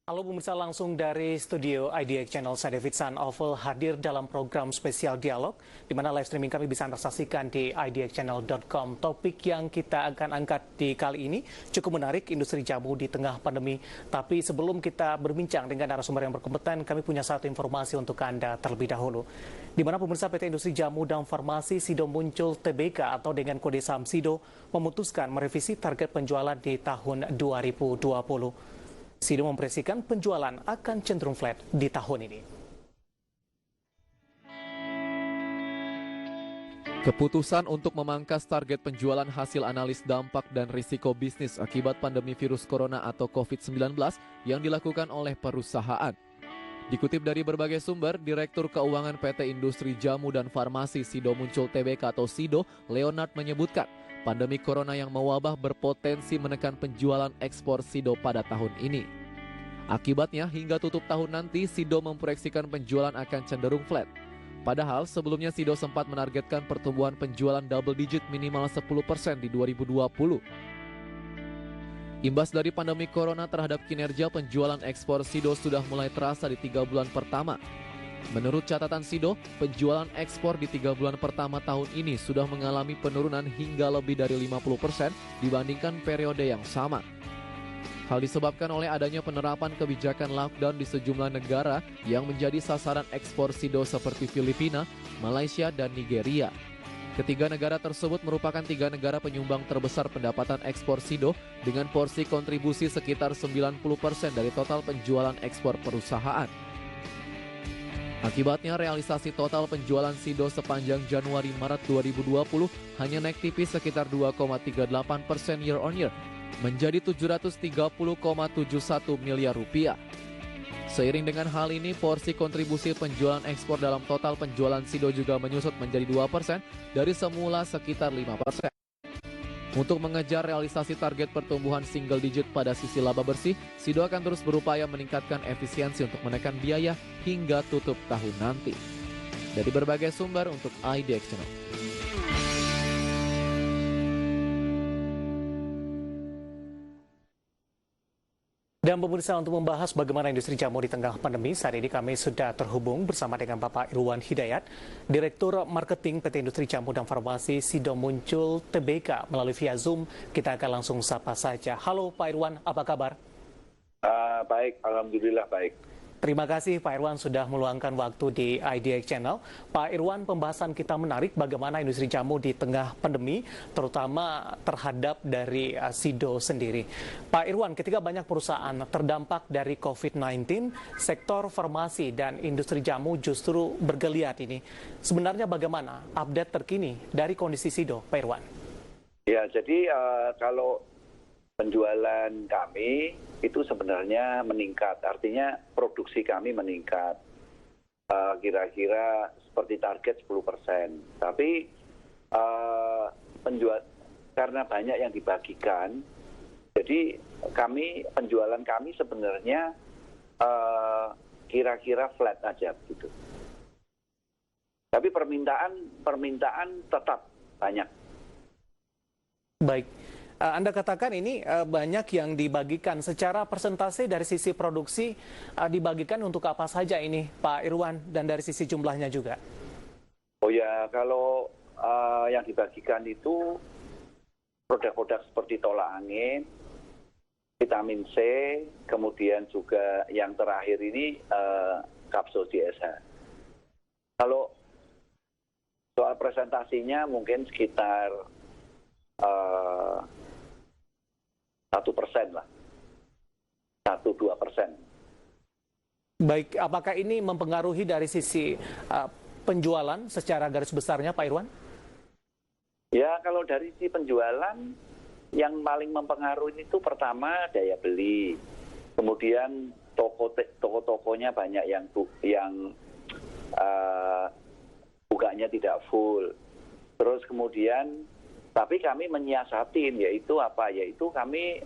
Halo pemirsa, langsung dari studio IDX Channel, saya David San Oval hadir dalam program spesial dialog, di mana live streaming kami bisa Anda saksikan di idxchannel.com. Topik yang kita akan angkat di kali ini cukup menarik, industri jamu di tengah pandemi. Tapi sebelum kita berbincang dengan narasumber yang berkompeten, kami punya satu informasi untuk Anda terlebih dahulu. Di mana pemirsa PT Industri Jamu dan Farmasi Sido Muncul Tbk atau dengan kode saham Sido memutuskan merevisi target penjualan di tahun 2020. Sido memprediksikan penjualan akan cenderung flat di tahun ini. Keputusan untuk memangkas target penjualan hasil analis dampak dan risiko bisnis akibat pandemi virus corona atau COVID-19 yang dilakukan oleh perusahaan. Dikutip dari berbagai sumber, Direktur Keuangan PT Industri Jamu dan Farmasi Sido Muncul Tbk atau Sido, Leonard menyebutkan, pandemi corona yang mewabah berpotensi menekan penjualan ekspor Sido pada tahun ini. Akibatnya, hingga tutup tahun nanti, Sido memproyeksikan penjualan akan cenderung flat. Padahal, sebelumnya Sido sempat menargetkan pertumbuhan penjualan double digit minimal 10% di 2020. Imbas dari pandemi corona terhadap kinerja penjualan ekspor Sido sudah mulai terasa di 3 bulan pertama. Menurut catatan Sido, penjualan ekspor di 3 bulan pertama tahun ini sudah mengalami penurunan hingga lebih dari 50% dibandingkan periode yang sama. Hal disebabkan oleh adanya penerapan kebijakan lockdown di sejumlah negara yang menjadi sasaran ekspor Sido seperti Filipina, Malaysia, dan Nigeria. Ketiga negara tersebut merupakan 3 negara penyumbang terbesar pendapatan ekspor Sido dengan porsi kontribusi sekitar 90% dari total penjualan ekspor perusahaan. Akibatnya realisasi total penjualan Sido sepanjang Januari-Maret 2020 hanya naik tipis sekitar 2,38% year on year menjadi 730,71 miliar rupiah. Seiring dengan hal ini, porsi kontribusi penjualan ekspor dalam total penjualan Sido juga menyusut menjadi 2% dari semula sekitar 5%. Untuk mengejar realisasi target pertumbuhan single digit pada sisi laba bersih, Sido akan terus berupaya meningkatkan efisiensi untuk menekan biaya hingga tutup tahun nanti. Dari berbagai sumber untuk IDX Channel. Dan pemirsa, untuk membahas bagaimana industri jamu di tengah pandemi, saat ini kami sudah terhubung bersama dengan Bapak Irwan Hidayat, Direktur Marketing PT Industri Jamu dan Farmasi Sido Muncul Tbk. Melalui via Zoom, kita akan langsung sapa saja. Halo Pak Irwan, apa kabar? Baik, Alhamdulillah baik. Terima kasih Pak Irwan sudah meluangkan waktu di IDX Channel. Pak Irwan, pembahasan kita menarik bagaimana industri jamu di tengah pandemi, terutama terhadap dari Sido sendiri. Pak Irwan, ketika banyak perusahaan terdampak dari COVID-19, sektor farmasi dan industri jamu justru bergeliat ini. Sebenarnya bagaimana update terkini dari kondisi Sido, Pak Irwan? Ya, jadi kalau penjualan kami itu sebenarnya meningkat, artinya produksi kami meningkat kira-kira seperti target 10%. Tapi karena banyak yang dibagikan, jadi penjualan kami sebenarnya kira-kira flat aja gitu. Tapi permintaan tetap banyak. Baik. Anda katakan ini banyak yang dibagikan. Secara persentase dari sisi produksi dibagikan untuk apa saja ini Pak Irwan, dan dari sisi jumlahnya juga? Oh ya, kalau yang dibagikan itu produk-produk seperti tolak angin, vitamin C, kemudian juga yang terakhir ini kapsul DSH. Kalau soal presentasinya mungkin sekitar 1% lah, 1-2%. Baik, apakah ini mempengaruhi dari sisi penjualan secara garis besarnya Pak Irwan? Ya, kalau dari sisi penjualan, yang paling mempengaruhi itu pertama daya beli, kemudian toko-tokonya banyak yang bukanya tidak full, terus kemudian tapi kami menyiasatin, yaitu kami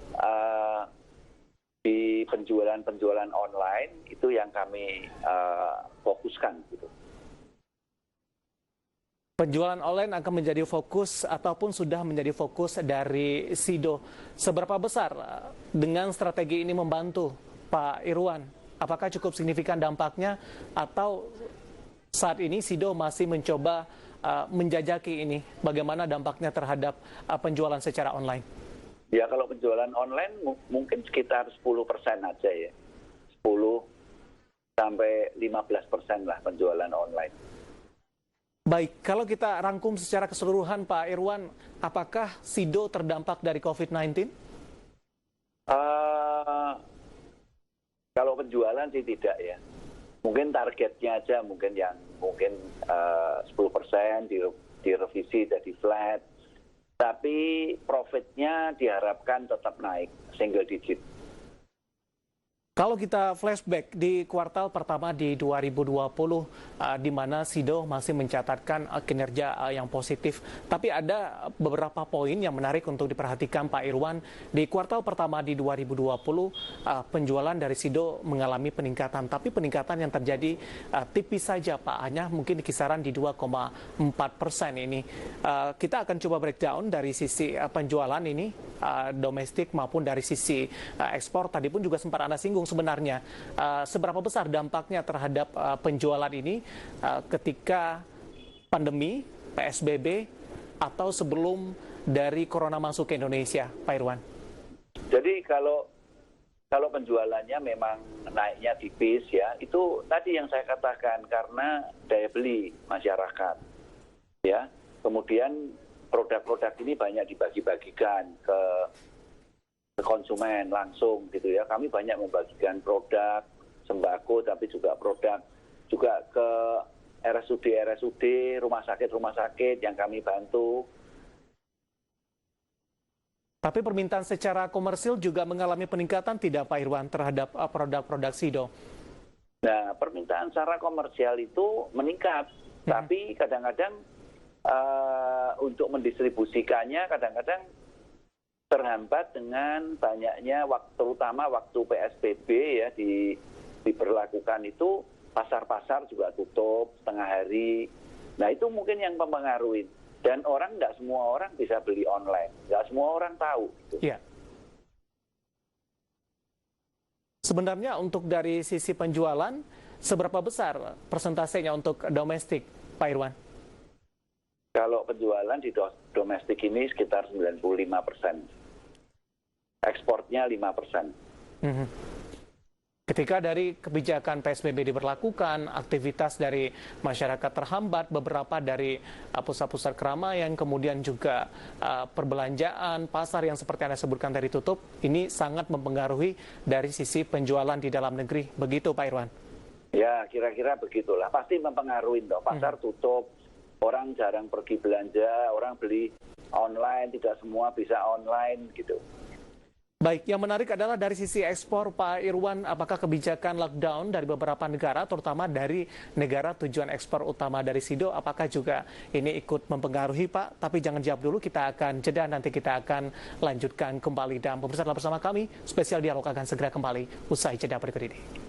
di penjualan online itu yang kami fokuskan gitu. Penjualan online akan menjadi fokus ataupun sudah menjadi fokus dari Sido. Seberapa besar dengan strategi ini membantu Pak Irwan, apakah cukup signifikan dampaknya atau saat ini Sido masih mencoba menjajaki ini bagaimana dampaknya terhadap penjualan secara online? Ya kalau penjualan online mungkin sekitar 10% aja ya. 10 sampai 15% lah penjualan online. Baik, kalau kita rangkum secara keseluruhan Pak Irwan, apakah Sido terdampak dari COVID-19? Kalau penjualan sih tidak ya. Mungkin targetnya aja mungkin 10% direvisi jadi flat. Tapi profitnya diharapkan tetap naik single digit. Kalau kita flashback di kuartal pertama di 2020, di mana Sido masih mencatatkan kinerja yang positif. Tapi ada beberapa poin yang menarik untuk diperhatikan Pak Irwan. Di kuartal pertama di 2020, penjualan dari Sido mengalami peningkatan. Tapi peningkatan yang terjadi tipis saja Pak, hanya mungkin di kisaran di 2,4% ini. Kita akan coba breakdown dari sisi penjualan ini, domestik maupun dari sisi ekspor. Tadi pun juga sempat Anda singgung sebenarnya seberapa besar dampaknya terhadap penjualan ini ketika pandemi, PSBB, atau sebelum dari corona masuk ke Indonesia, Pak Irwan? Jadi kalau penjualannya memang naiknya tipis ya, itu tadi yang saya katakan karena daya beli masyarakat. Ya, kemudian produk-produk ini banyak dibagi-bagikan ke konsumen langsung gitu ya. Kami banyak membagikan produk sembako tapi juga produk juga ke RSUD, rumah sakit yang kami bantu. Tapi permintaan secara komersil juga mengalami peningkatan tidak Pak Irwan terhadap produk-produk Sido? Nah, permintaan secara komersial itu meningkat, tapi kadang-kadang untuk mendistribusikannya kadang-kadang terhambat dengan banyaknya terutama waktu PSBB ya diberlakukan itu pasar-pasar juga tutup setengah hari. Nah itu mungkin yang mempengaruhi. Dan nggak semua orang bisa beli online, nggak semua orang tahu. Gitu. Ya. Sebenarnya untuk dari sisi penjualan, seberapa besar persentasenya untuk domestik, Pak Irwan? Kalau penjualan di domestik ini sekitar 95%. Ekspornya 5%. Ketika dari kebijakan PSBB diberlakukan, aktivitas dari masyarakat terhambat, beberapa dari pusat-pusat keramaian, kemudian juga perbelanjaan, pasar yang seperti Anda sebutkan tadi tutup, ini sangat mempengaruhi dari sisi penjualan di dalam negeri. Begitu Pak Irwan? Ya, kira-kira begitulah. Pasti mempengaruhi toh. Pasar tutup, orang jarang pergi belanja, orang beli online, tidak semua bisa online gitu. Baik, yang menarik adalah dari sisi ekspor, Pak Irwan, apakah kebijakan lockdown dari beberapa negara, terutama dari negara tujuan ekspor utama dari Sido, apakah juga ini ikut mempengaruhi, Pak? Tapi jangan jawab dulu, kita akan jeda, nanti kita akan lanjutkan kembali. Dan pemirsa bersama kami, spesial dialog akan segera kembali usai jeda berikut ini.